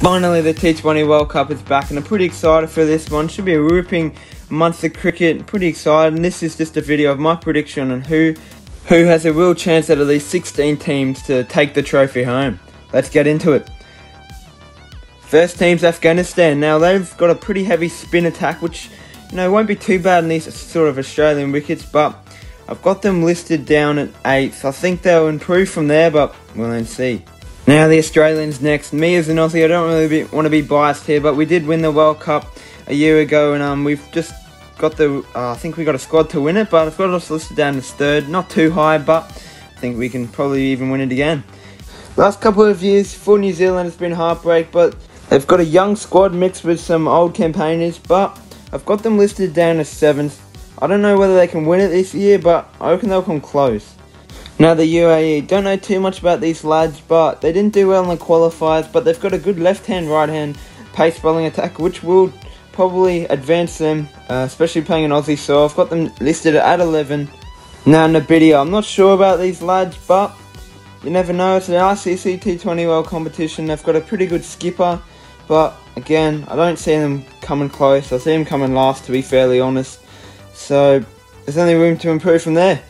Finally, the T20 World Cup is back, and I'm pretty excited for this one. Should be a ripping month of cricket. Pretty excited, and this is just a video of my prediction on who has a real chance out of these 16 teams to take the trophy home. Let's get into it. First team's Afghanistan. Now, they've got a pretty heavy spin attack, which, won't be too bad in these sort of Australian wickets, but I've got them listed down at 8th. I think they'll improve from there, but we'll then see. Now the Australians next. Me as an Aussie, I don't really want to be biased here, but we did win the World Cup a year ago, and we've just got I think we got a squad to win it, but I've got us listed down as 3rd. Not too high, but I think we can probably even win it again. Last couple of years for New Zealand has been heartbreak, but they've got a young squad mixed with some old campaigners, but I've got them listed down as 7th. I don't know whether they can win it this year, but I reckon they'll come close. Now the UAE, don't know too much about these lads, but they didn't do well in the qualifiers, but they've got a good left-hand, right-hand pace bowling attack, which will probably advance them, especially playing an Aussie, so I've got them listed at 11. Now Namibia, I'm not sure about these lads, but you never know. It's an ICC T20 World competition. They've got a pretty good skipper, but again, I don't see them coming close. I see them coming last, to be fairly honest, so there's only room to improve from there.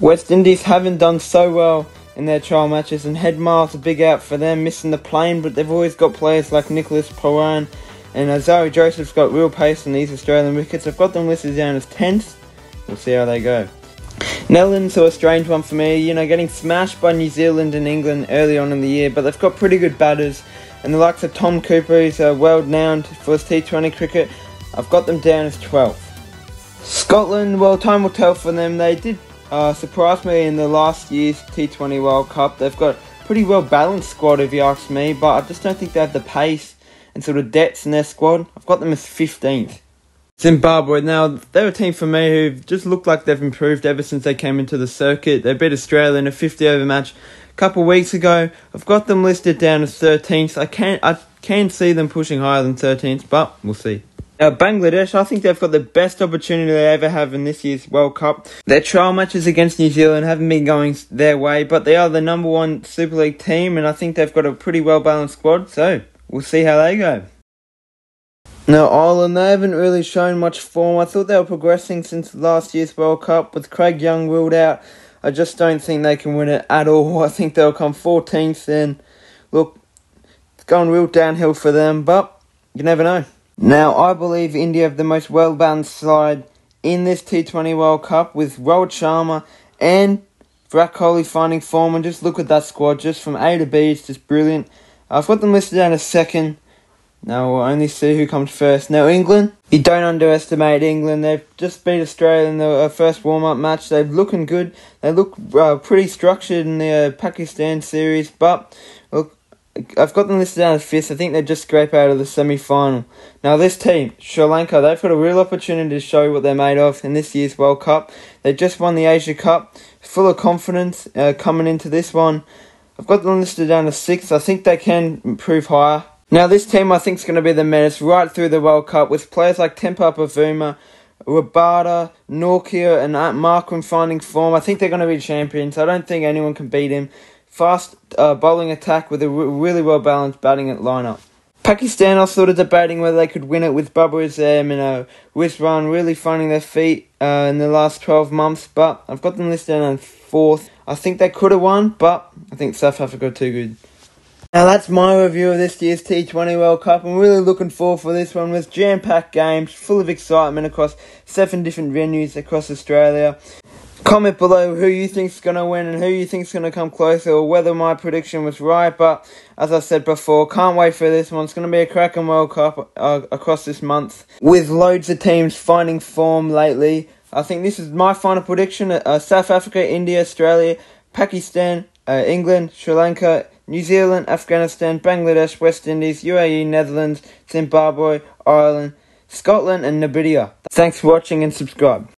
West Indies haven't done so well in their trial matches, and Headmile's a big out for them, missing the plane, but they've always got players like Nicholas Pooran, and Zoe Joseph's got real pace on these Australian wickets. I've got them listed down as 10th. We'll see how they go. Netherlands are a strange one for me, getting smashed by New Zealand and England early on in the year, but they've got pretty good batters, and the likes of Tom Cooper, who's world renowned for his T20 cricket. I've got them down as 12th. Scotland, well, time will tell for them. They did surprised me in the last year's T20 World Cup. They've got a pretty well balanced squad, if you ask me, but I just don't think they have the pace and sort of depth in their squad. I've got them as 15th. Zimbabwe, now they're a team for me who just look like they've improved ever since they came into the circuit. They beat Australia in a 50-over match a couple of weeks ago. I've got them listed down as 13th. I can see them pushing higher than 13th, but we'll see. Now, Bangladesh, I think they've got the best opportunity they ever have in this year's World Cup. Their trial matches against New Zealand haven't been going their way, but they are the #1 Super League team, and I think they've got a pretty well-balanced squad, so we'll see how they go. Now, Ireland, they haven't really shown much form. I thought they were progressing since last year's World Cup. With Craig Young ruled out, I just don't think they can win it at all. I think they'll come 14th, and look, it's going real downhill for them, but you never know. Now, I believe India have the most well-balanced side in this T20 World Cup, with Rohit Sharma and Virat Kohli finding form, and just look at that squad, just from A to B, it's just brilliant. I've got them listed down as 2nd. Now we'll only see who comes first. Now England, you don't underestimate England. They've just beat Australia in the first warm-up match. They're looking good. They look pretty structured in the Pakistan series, but look, I've got them listed down as 5th. I think they just scrape out of the semi-final. Now this team, Sri Lanka, they've got a real opportunity to show what they're made of in this year's World Cup. They just won the Asia Cup, full of confidence coming into this one. I've got them listed down as 6th. I think they can improve higher. Now this team I think is going to be the menace right through the World Cup, with players like Tempa Bavuma, Rabada, Norkia and Markram finding form. I think they're going to be champions. I don't think anyone can beat him. Fast bowling attack with a really well-balanced batting lineup. Pakistan, I was sort of debating whether they could win it, with Babar Azam and Rizwan really finding their feet in the last 12 months, but I've got them listed on 4th. I think they could have won, but I think South Africa are too good. Now that's my review of this year's T20 World Cup. I'm really looking forward for this one, with jam-packed games, full of excitement across 7 different venues across Australia. Comment below who you think's going to win and who you think's going to come closer, or whether my prediction was right. But as I said before, can't wait for this one. It's going to be a cracking World Cup across this month, with loads of teams finding form lately. I think this is my final prediction. South Africa, India, Australia, Pakistan, England, Sri Lanka, New Zealand, Afghanistan, Bangladesh, West Indies, UAE, Netherlands, Zimbabwe, Ireland, Scotland and Namibia. Thanks for watching and subscribe.